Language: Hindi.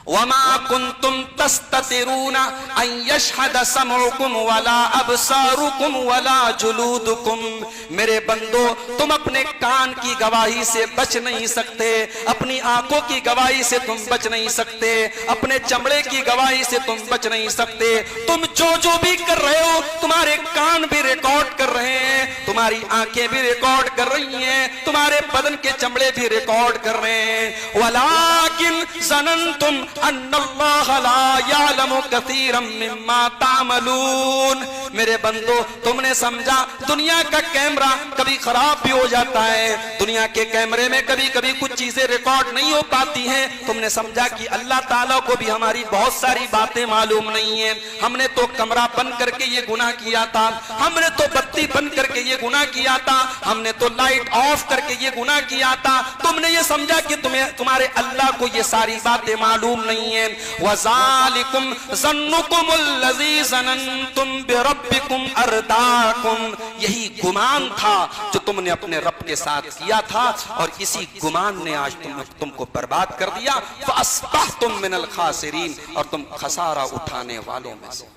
वमा कुंतुम तस्ततिरूना अन यशहद समउकुम वला अबसारुकुम वला जुलूदुकुम। मेरे बंदो, तुम अपने कान की गवाही से बच नहीं सकते, अपनी आंखों की गवाही से तुम बच नहीं सकते, अपने चमड़े की गवाही से तुम बच नहीं सकते। तुम जो भी कर रहे हो, तुम्हारे कान भी रिकॉर्ड कर रहे हैं, तुम्हारी आंखें भी रिकॉर्ड कर रही हैं, तुम्हारे बदन के चमड़े भी रिकॉर्ड कर रहे हैं। वलाकिन ज़ननतुम अन्नल्लाह ला यअलमु कसीरम मिम्मा तामलून। मेरे बंदो, तुमने समझा दुनिया का कैमरा कभी खराब भी हो जाता है, दुनिया के कैमरे में कभी कभी कुछ चीजें रिकॉर्ड नहीं हो पाती हैं। तुमने समझा कि अल्लाह ताला को भी हमारी बहुत सारी बातें मालूम नहीं है। हमने तो कमरा बंद करके ये गुनाह किया था, हमने तो बत्ती बंद करके ये गुनाह किया था, हमने तो लाइट ऑफ करके ये गुनाह किया था। तुमने ये समझा कि तुम्हारे अल्लाह को ये सारी बातें मालूम नहीं है। वज़ालिकुम ज़न्नुकुमुल्लज़ी ज़ननतुम बिरब्बिकुम अर्दाकुम। यही गुमान था जो तुमने अपने रब के साथ किया था, और इसी गुमान ने आज तुमको बर्बाद कर दिया। फ़अस्बहतुम मिनल खासिरीन, और तुम खसारा उठाने वालों में से।